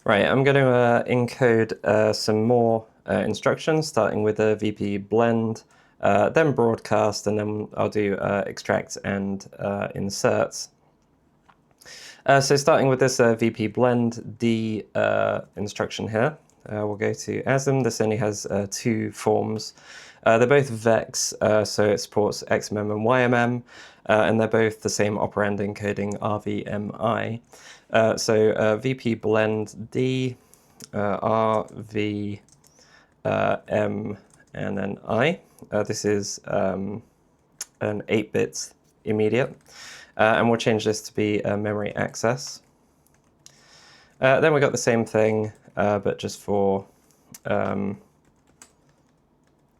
Right, I'm going to encode some more instructions, starting with a VP blend, then broadcast, and then I'll do extract and insert. So starting with this VP blend D instruction here, we'll go to ASM. This only has two forms. They're both VEX, so it supports XMM and YMM, and they're both the same operand encoding RVMI. So VP blend D, R, V, M, and then I. This is an 8-bit immediate. And we'll change this to be memory access. Then we got the same thing, but just for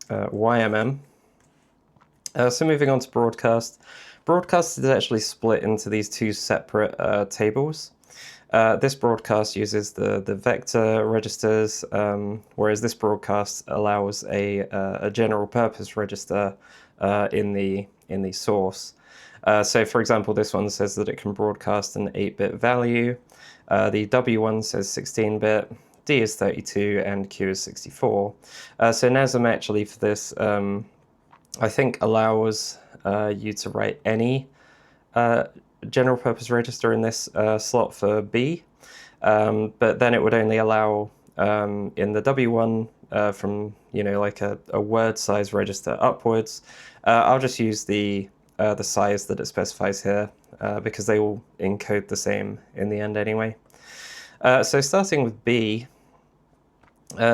YMM. So moving on to broadcast. Broadcast is actually split into these two separate tables. This broadcast uses the vector registers, whereas this broadcast allows a general purpose register in the source. So for example, this one says that it can broadcast an 8-bit value. The W one says 16-bit, D is 32, and Q is 64. So NASM actually for this, I think allows you to write any general purpose register in this slot for B, but then it would only allow in the W1 from like a word size register upwards. I'll just use the size that it specifies here because they all encode the same in the end anyway. So starting with B,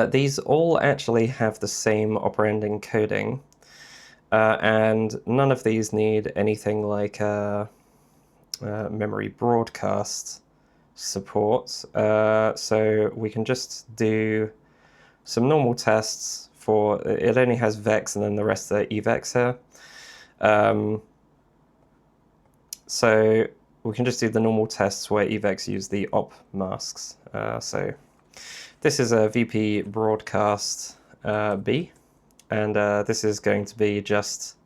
these all actually have the same operand encoding, and none of these need anything like memory broadcast support. So we can just do some normal tests for, it only has VEX and then the rest are EVEX here. So we can just do the normal tests where EVEX use the op masks. So this is a VP broadcast B, and this is going to be just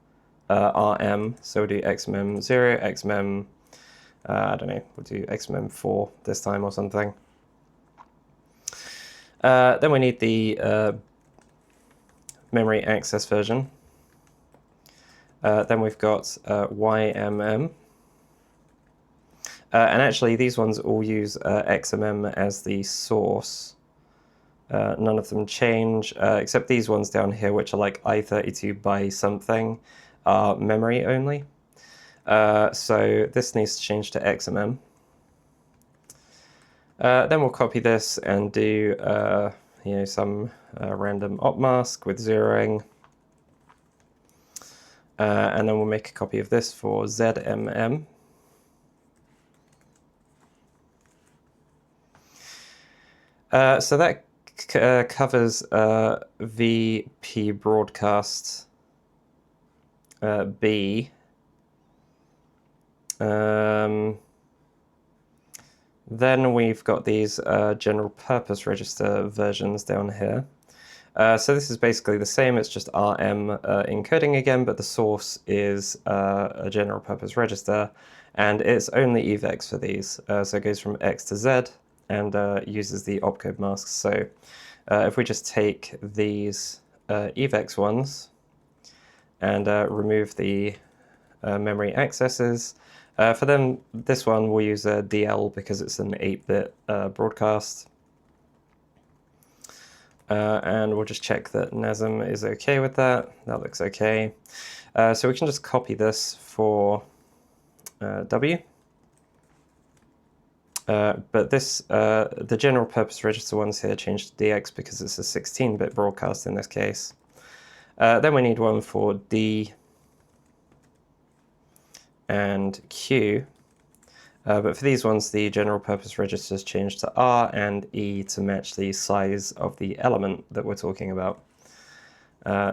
RM. So we'll do XMM 0, XMM, I don't know, we'll do XMM 4 this time or something. Then we need the memory access version. Then we've got YMM. And actually, these ones all use XMM as the source. None of them change, except these ones down here, which are like I32 by something, are memory only. So this needs to change to XMM. Then we'll copy this and do some random op mask with zeroing. And then we'll make a copy of this for ZMM. So that covers VP broadcast B. Then we've got these general purpose register versions down here. So this is basically the same, it's just RM encoding again, but the source is a general purpose register, and it's only EVEX for these. So it goes from X to Z and uses the opcode masks. So if we just take these EVEX ones and remove the memory accesses, for them, this one we'll use a DL because it's an 8-bit broadcast. And we'll just check that NASM is okay with that. That looks okay. So we can just copy this for W. But this, the general purpose register ones here change to DX because it's a 16-bit broadcast in this case. Then we need one for D and Q. But for these ones, the general purpose registers change to R and E to match the size of the element that we're talking about.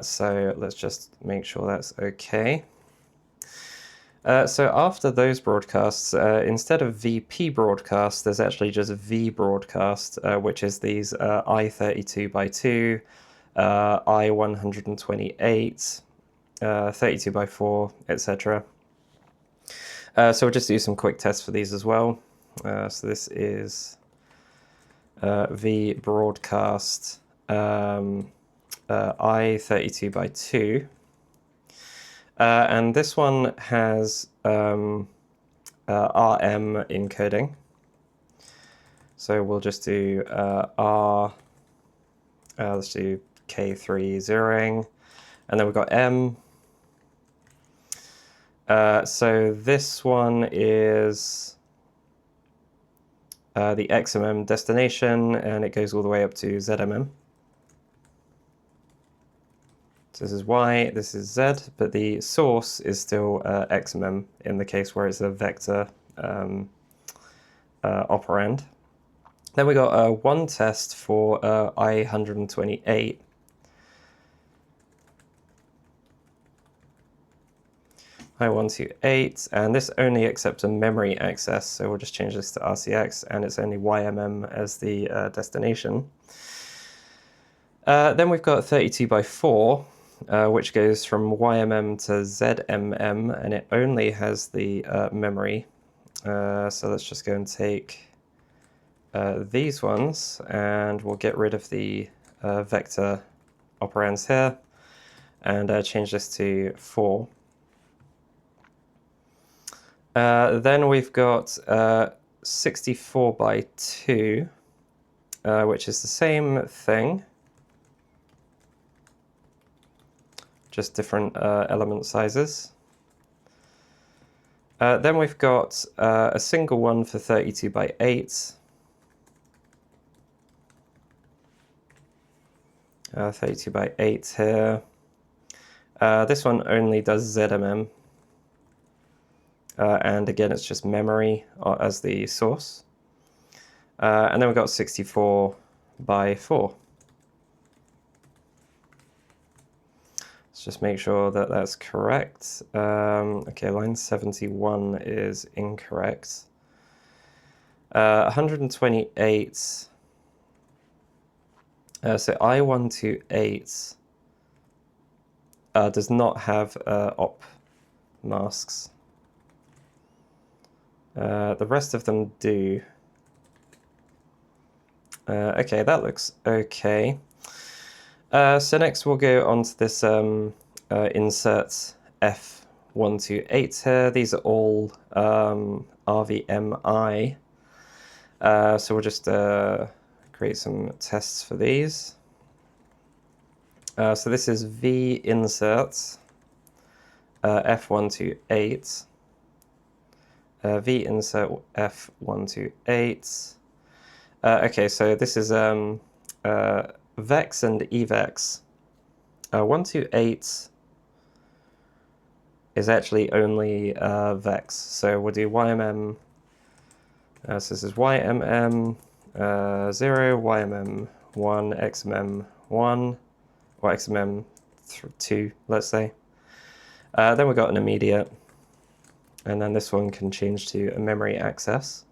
So let's just make sure that's okay. So after those broadcasts, instead of VP broadcast, there's actually just V broadcast, which is these I32 by 2, I128, 32 by 4, etc. So we'll just do some quick tests for these as well. So this is VBROADCAST I32 by 2. And this one has RM encoding. So we'll just do let's do K3 zeroing, and then we've got M. So this one is the XMM destination, and it goes all the way up to ZMM. So this is Y, this is Z, but the source is still XMM in the case where it's a vector operand. Then we got one test for I128. I128, and this only accepts a memory access, so we'll just change this to RCX, and it's only YMM as the destination. Then we've got 32 by 4, which goes from YMM to ZMM, and it only has the memory. So let's just go and take these ones, and we'll get rid of the vector operands here, and change this to 4. Then we've got 64 by 2, which is the same thing, just different element sizes. Then we've got a single one for 32 by 8. 32 by 8 here. This one only does ZMM. And again, it's just memory as the source. And then we've got 64 by 4. Let's just make sure that that's correct. Okay, line 71 is incorrect. 128. So I128 does not have op masks. The rest of them do. Okay, that looks okay. So next we'll go on to this insert F128 here. These are all RVMI. So we'll just create some tests for these. So this is VINSERT F128. VINSERT F128. Okay, so this is VEX and EVEX. 128 is actually only VEX. So we'll do YMM. So this is YMM 0, YMM 1, XMM 1, or XMM 2, let's say. Then we've got an immediate. And then this one can change to a memory access.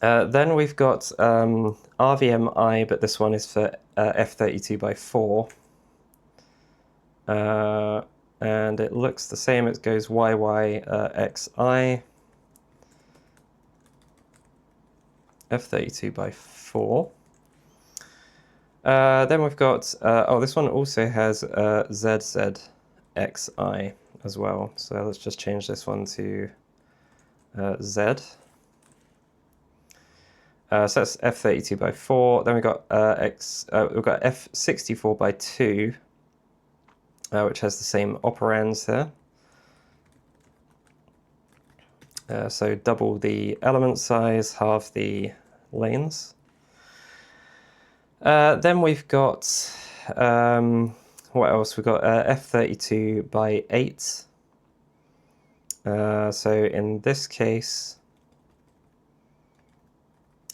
Then we've got RVMI, but this one is for F32 by 4. And it looks the same. It goes YYXI. F32 by 4. Then we've got, oh, this one also has ZZXI as well. So let's just change this one to Z. So that's F32 by 4. Then we've got we've got F64 by 2, which has the same operands here. So double the element size, half the lanes. Then we've got, what else? We've got F32 by 8. So in this case,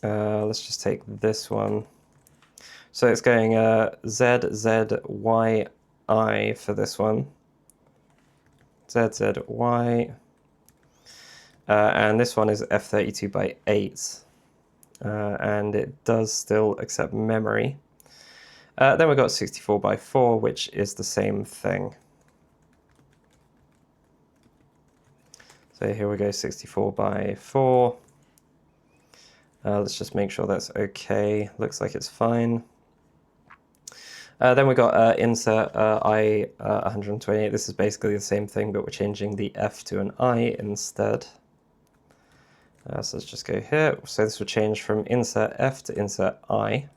let's just take this one. So it's going ZZYI for this one. ZZY. And this one is F32 by 8. And it does still accept memory. Then we've got 64 by 4, which is the same thing. So here we go, 64 by 4. Let's just make sure that's okay. Looks like it's fine. Then we got insert I128. This is basically the same thing, but we're changing the F to an I instead. So let's just go here. So this will change from insert F to insert I.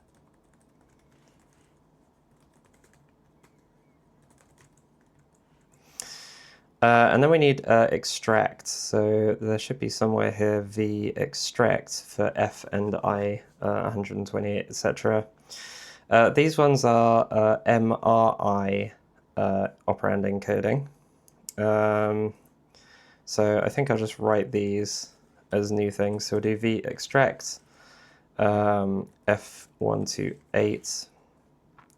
And then we need extract. So there should be somewhere here VEXTRACT for F and I, 128, etc. These ones are MRI operand encoding. So I think I'll just write these as new things. So we'll do VEXTRACT F128.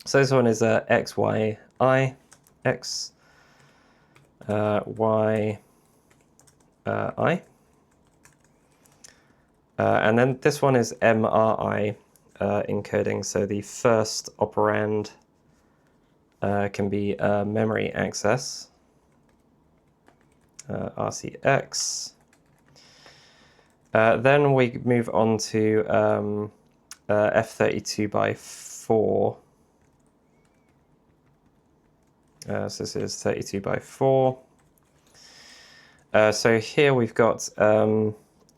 So this one is X, Y, I, X, Y, I. And then this one is MRI encoding. So the first operand can be memory access, RCX. Then we move on to F32 by 4. So this is 32 by 4. So here we've got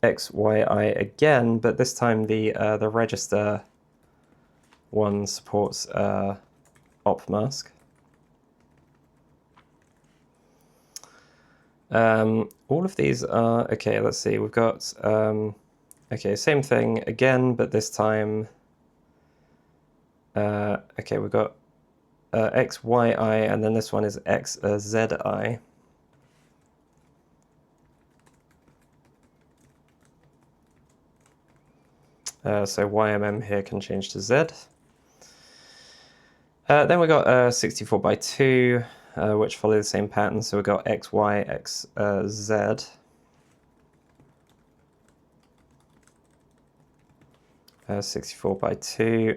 X, Y, I again, but this time the register one supports op mask. All of these are okay. Let's see. We've got okay, same thing again, but this time okay, we've got X, Y, I, and then this one is X, Z, I. So YMM here can change to Z. Then we got 64 by 2, which follow the same pattern. So we've got X, Y, X, Z. 64 by 2.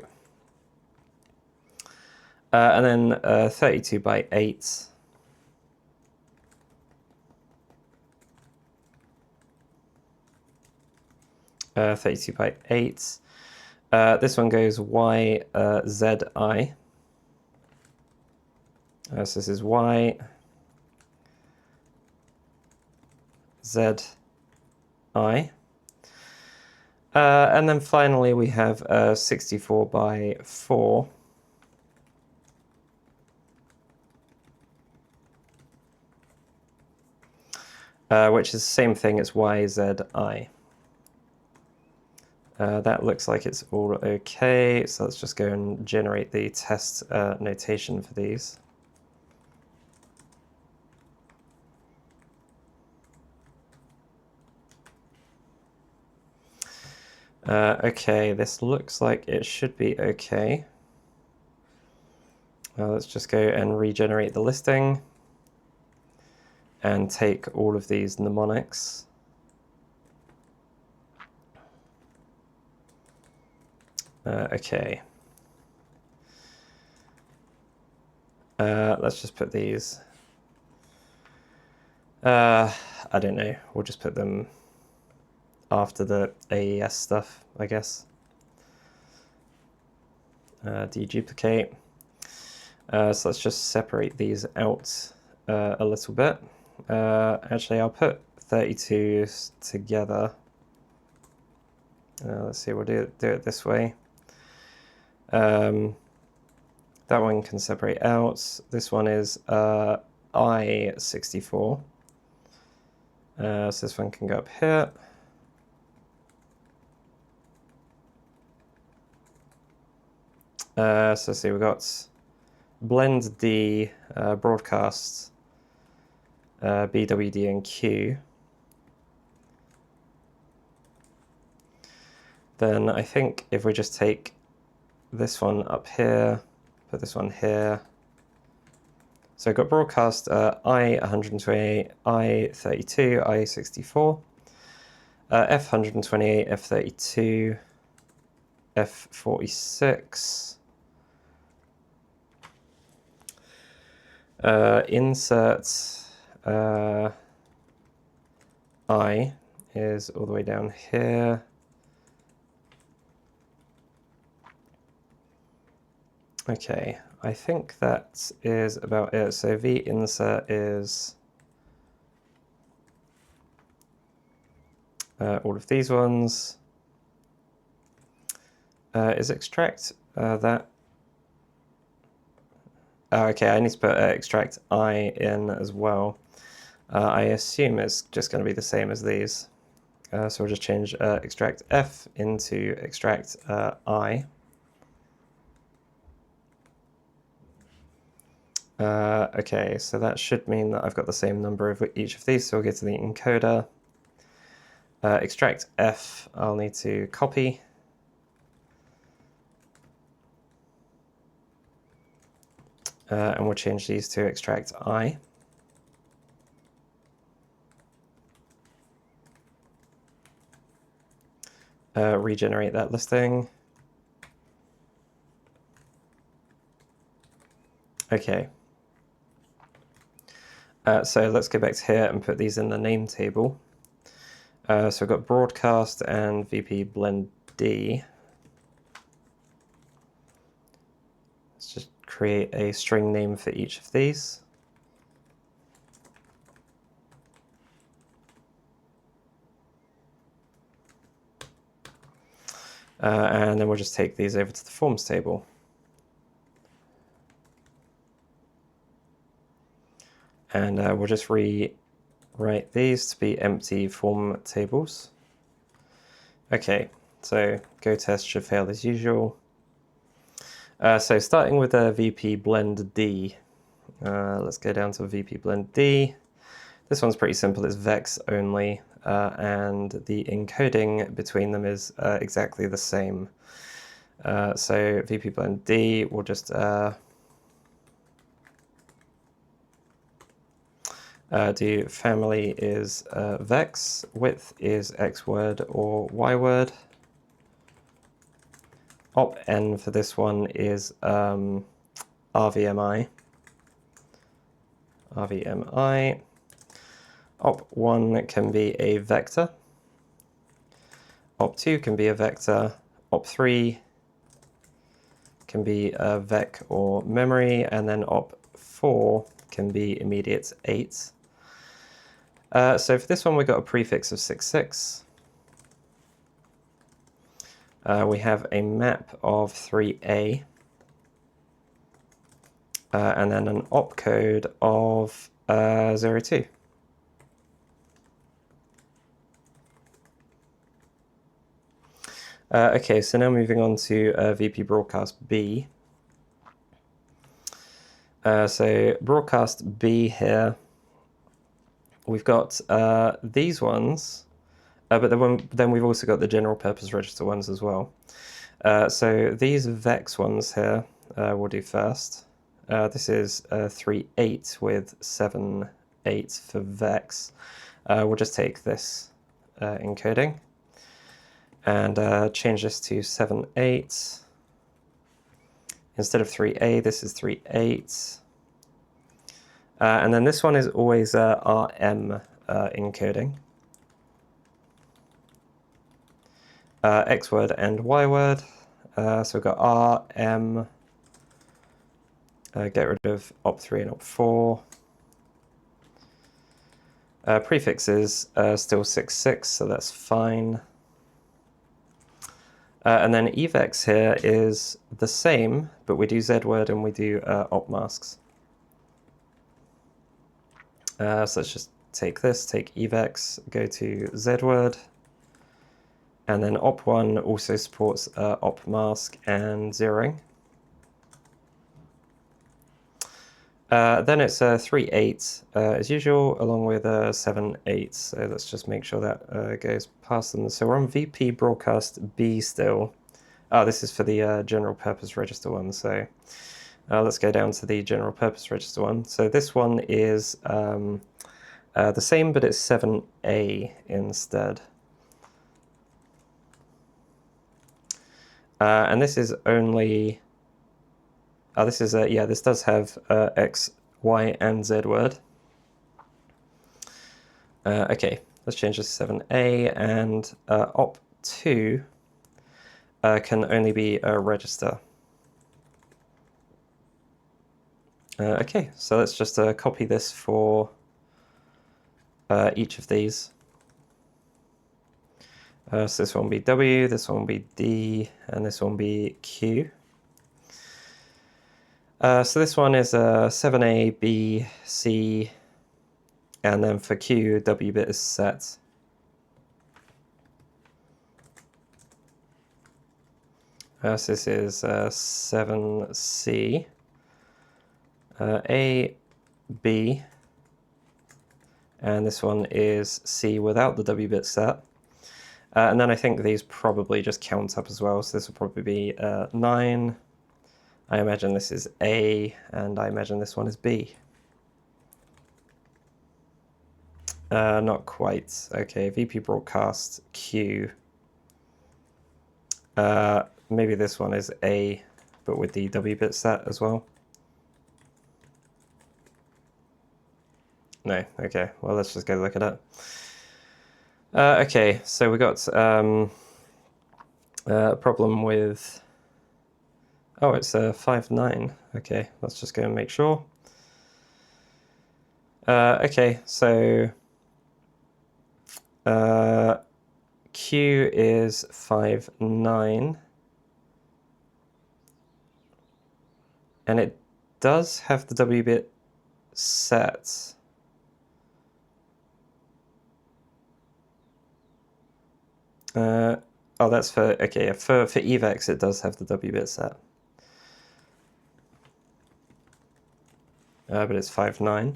And then 32 by 8. Uh, 32 by 8. This one goes Y, Z, I. So this is Y, Z, I. And then finally we have 64 by 4. Which is the same thing as Y, Z, I. That looks like it's all okay, so let's just go and generate the test notation for these. Okay, this looks like it should be okay. Let's just go and regenerate the listing and take all of these mnemonics. Okay. Let's just put these. I don't know. We'll just put them after the AES stuff, I guess. Deduplicate. So let's just separate these out a little bit. Actually, I'll put 32 together. Let's see, we'll do it this way. That one can separate out. This one is I64. So this one can go up here. So see, we've got BLENDD, broadcast, BWD and Q. Then I think if we just take this one up here, put this one here. So I've got broadcast I128, I32, I64, F128, F32, F46. Insert I is all the way down here. Okay, I think that is about it. So VINSERT is all of these ones. Is extract that? Oh, okay, I need to put extract I in as well. I assume it's just going to be the same as these. So we'll just change extract F into extract I. Okay, so that should mean that I've got the same number of each of these, so we'll go to the encoder. Extract F, I'll need to copy. And we'll change these to extract I. Regenerate that listing. Okay. So let's go back to here and put these in the name table. So we've got broadcast and VPBLENDD. Let's just create a string name for each of these. And then we'll just take these over to the forms table. And we'll just rewrite these to be empty form tables. Okay, so go test should fail as usual. So starting with VPBLENDD, let's go down to VPBLENDD. This one's pretty simple, it's VEX only, and the encoding between them is exactly the same. So VPBLENDD will just do family is VEX, width is X word or Y word. Op n for this one is RVMI. Op1 can be a vector. Op2 can be a vector. Op3 can be a vec or memory, and then op4 can be immediate 8. So for this one, we've got a prefix of 66. We have a map of 3A. And then an opcode of 02. Okay, so now moving on to VPBROADCASTB. So broadcast B here, we've got these ones, but then we've also got the general purpose register ones as well. So these VEX ones here we'll do first. This is 3.8 with 7.8 for VEX. We'll just take this encoding and change this to 7.8. Instead of 3A, this is 3.8. And then this one is always RM encoding. X word and Y word. So we've got RM. Get rid of op3 and op4. Prefixes still 66, so that's fine. And then evex here is the same, but we do Z word and we do op masks. So let's just take this, take evex, go to Z word, and then op1 also supports op mask and zeroing. Then it's 3.8 as usual, along with 7.8. So let's just make sure that goes past them. So we're on VPBROADCASTB still. This is for the general purpose register one. So let's go down to the general purpose register one. So this one is the same, but it's 7A instead. And this is only... this is yeah, this does have X, Y, and Z word. Okay, let's change this to 7A, and op2 can only be a register. Okay, so let's just copy this for each of these. So this one will be W, this one will be D, and this one will be Q. So this one is 7A, B, C, and then for Q, W bit is set. So this is 7C, A, B, and this one is C without the W bit set. And then I think these probably just count up as well, so this will probably be 9. I imagine this is A, and I imagine this one is B. Not quite. Okay, VP broadcast Q. Maybe this one is A, but with the W bit set as well. No, okay, well, let's just go look at it. Okay, so we got a problem with, oh, it's 5-9. Okay, let's just go and make sure. Okay, so Q is 5-9, and it does have the W bit set. Oh, that's for, okay, for EVEX it does have the W bit set. But it's 5-9.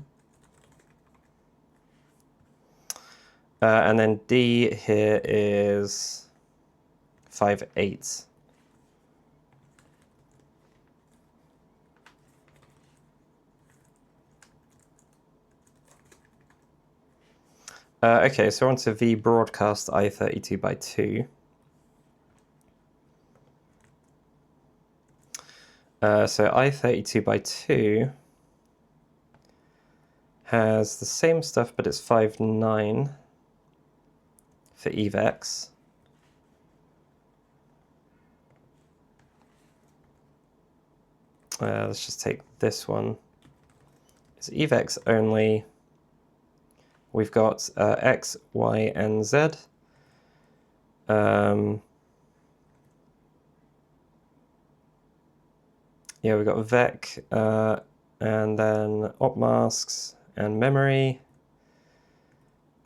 And then D here is 5-8. Okay, so we're on to VBROADCAST I32x2. So I32x2 has the same stuff, but it's 5-9 for EVEX. Let's just take this one. It's EVEX only. We've got X, Y, and Z. Yeah, we've got VEC, and then op masks and memory.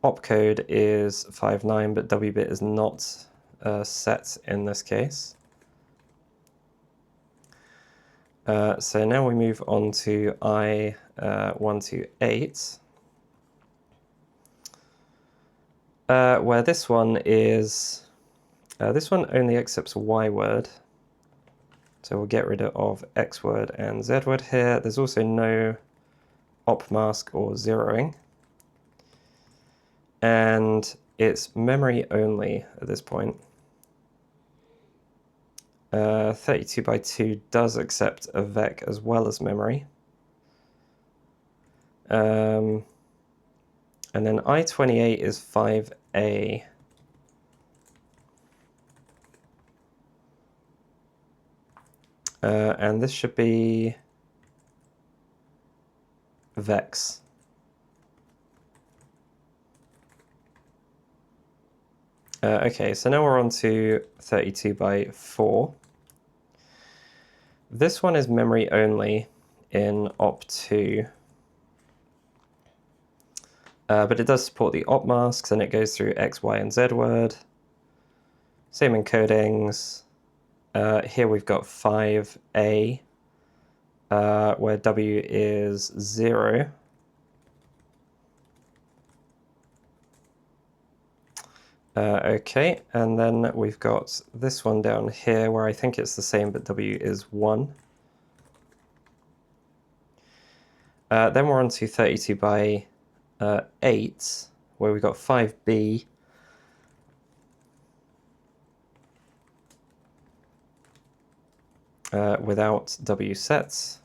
Opcode is 5-9, but W bit is not set in this case. So now we move on to I128. Where this one is, this one only accepts Y word. So we'll get rid of X word and Z word here. There's also no op mask or zeroing. And it's memory only at this point. 32x2 does accept a VEC as well as memory. And then I28 is 5A. And this should be VEX. Okay, so now we're on to 32x4. This one is memory only in op2. But it does support the op masks, and it goes through X, Y, and Z word. Same encodings. Here we've got 5A, where W is 0. Okay, and then we've got this one down here where I think it's the same, but W is 1. Then we're on to 32x8, where we've got 5B. Without W sets.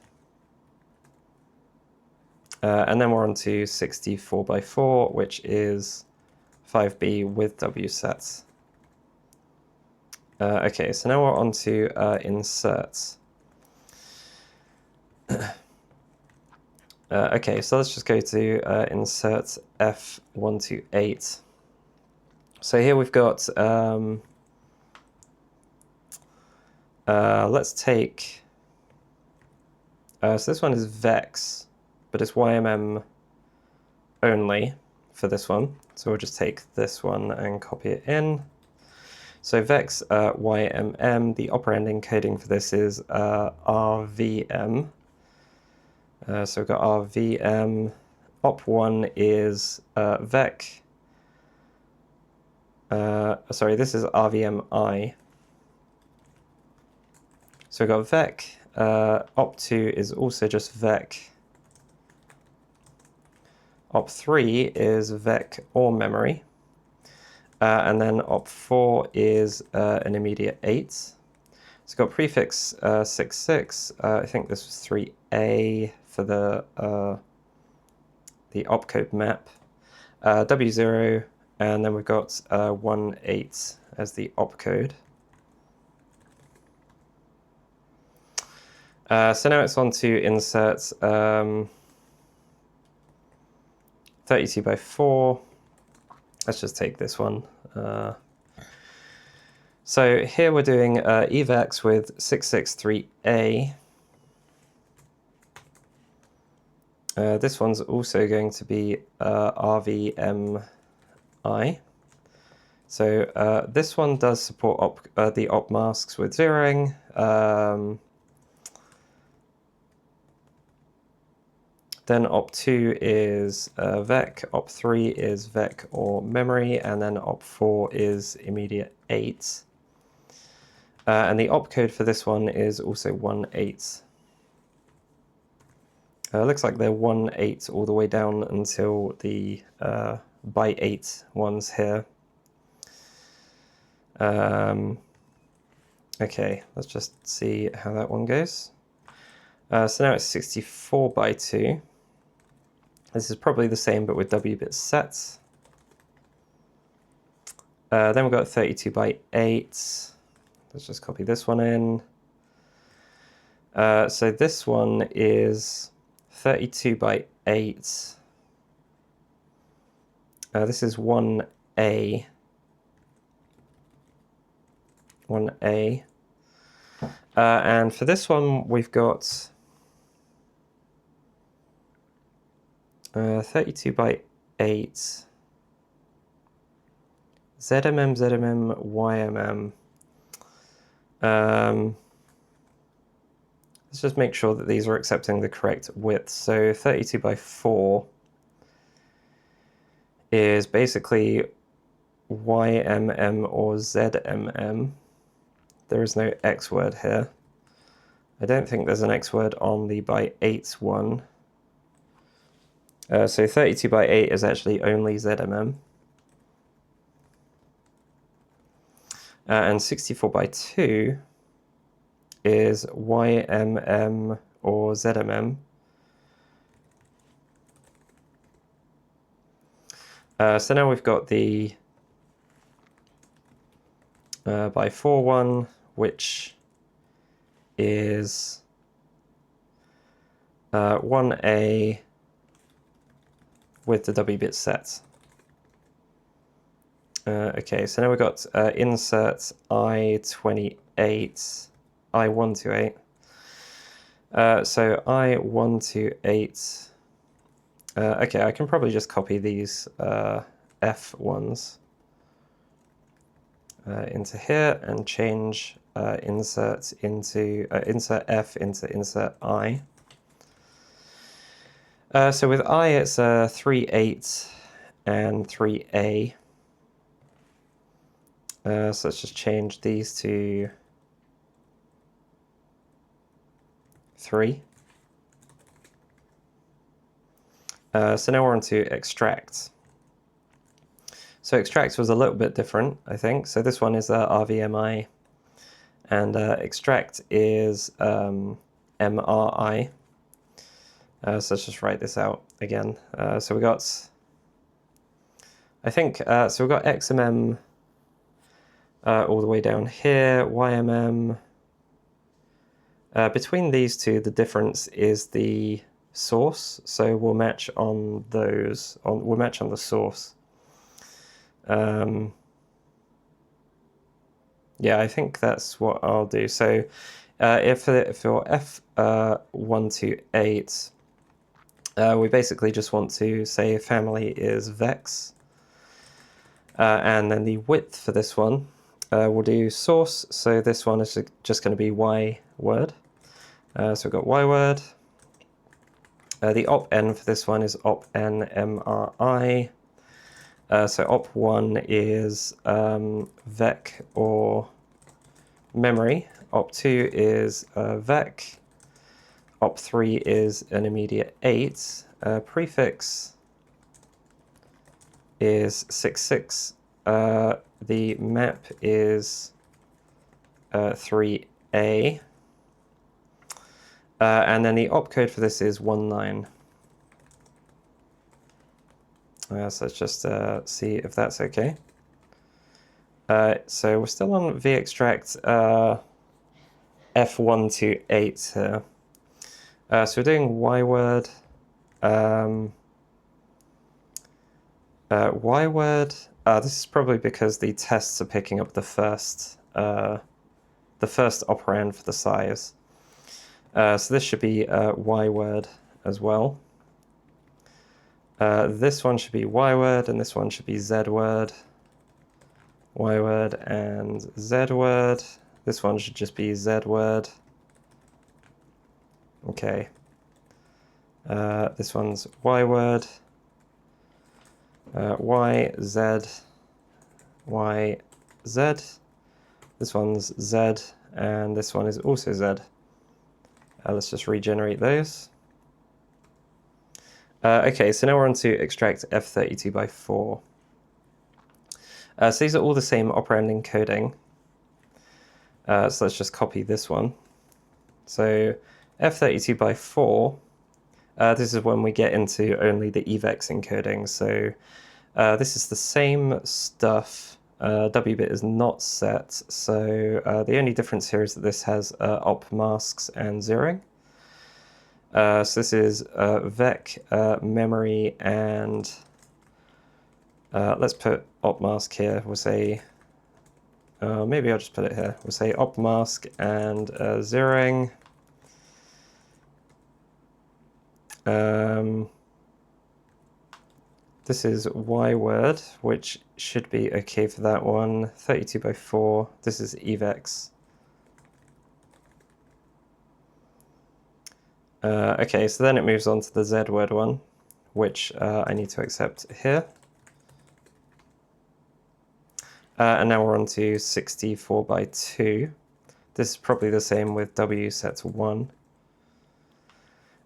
And then we're on to 64x4, which is 5B with W sets. Okay, so now we're on to inserts. Okay, so let's just go to insert F128. So here we've got, let's take, so this one is VEX, but it's YMM only for this one. So we'll just take this one and copy it in. So VEX YMM, the operand encoding for this is RVM. So we've got RVM, op1 is VEC, sorry, this is RVMI. So we've got VEC, op2 is also just VEC, op3 is VEC or memory, and then op4 is an immediate 8. So we've got prefix 66, I think this was 3A for the opcode map, W0, and then we've got 18 as the opcode. So now it's on to insert 32 by 4. Let's just take this one. So here we're doing eVex with 663A. This one's also going to be RVMI. So this one does support the op masks with zeroing. Then op2 is VEC, op3 is VEC or memory, and then op4 is immediate 8. And the opcode for this one is also 18. Looks like they're 18 all the way down until the by 8 ones here. Okay, let's just see how that one goes. So now it's 64 by 2. This is probably the same, but with W-bit sets. Then we've got 32 by 8. Let's just copy this one in. So this one is 32 by 8. This is 1A. 1A. And for this one, we've got 32 by 8. ZMM, ZMM, YMM. Let's just make sure that these are accepting the correct width. So 32 by 4 is basically YMM or ZMM. There is no X word here. I don't think there's an X word on the by 8 one. So 32 by 8 is actually only ZMM. And 64 by 2 is YMM or ZMM. So now we've got the by 4 one, which is 1A with the W-bit set. Okay, so now we've got insert I128. So I128. Okay, I can probably just copy these F ones into here and change insert F into insert I. So with I, it's 3/8 and 3A. So let's just change these to 3. So now we're on to extract. So extract was a little bit different, I think. So this one is RVMI, and extract is MRI. So let's just write this out again. So we got, I think, so we've got XMM all the way down here, YMM. Between these two, the difference is the source, so we'll match on those. We'll match on the source. Yeah, I think that's what I'll do. So if for F128, we basically just want to say family is Vex, and then the width for this one, we'll do source. So this one is just going to be Y word. So we've got Y word. The op-n for this one is op-n MRI. So op1 is vec or memory. Op2 is vec. Op3 is an immediate 8. Prefix is 66. The map is 3A. And then the opcode for this is 19. So let's just see if that's okay. So we're still on VEXTRACT F128 here. So we're doing Y word. Y word. This is probably because the tests are picking up the first operand for the size. So this should be Y word as well. This one should be Y word, and this one should be Z word. Y word and Z word. This one should just be Z word. Okay. This one's Y word. Y, Z, Y, Z. This one's Z, and this one is also Z. Let's just regenerate those. Okay, so now we're on to extract F32 by 4. So these are all the same operand encoding. So let's just copy this one. So F32 by 4, this is when we get into only the EVEX encoding. So this is the same stuff. W-bit is not set, so the only difference here is that this has op masks and zeroing. So this is vec, memory, and let's put op mask here. We'll say, maybe I'll just put it here. We'll say op mask and zeroing. This is Y word, which should be okay for that one. 32 by 4. This is EVEX. Okay, so then it moves on to the Z word one, which I need to accept here. And now we're on to 64 by 2. This is probably the same with W set to 1.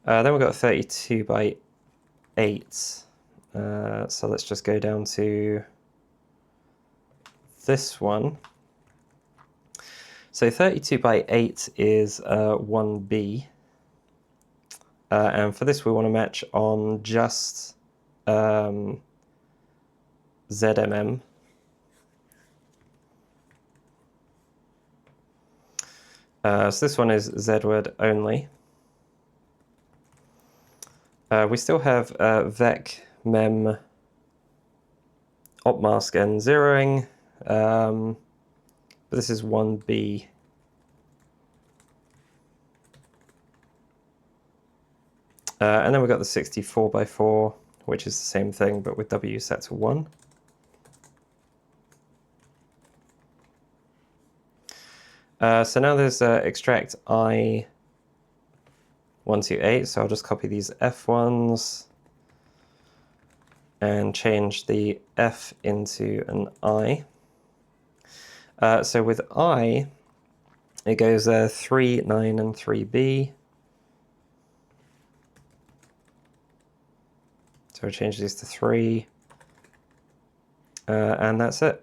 Then we've got 32 by 8. So let's just go down to this one. So 32 by 8 is 1B. And for this we want to match on just ZMM. So this one is Z word only. We still have vec, mem, op mask and zeroing, but this is 1B. And then we've got the 64 by 4, which is the same thing, but with W set to 1. So now there's extract I128, so I'll just copy these F1s and change the F into an I. So with I, it goes 3, 9, and 3B. So I'll change these to 3, and that's it.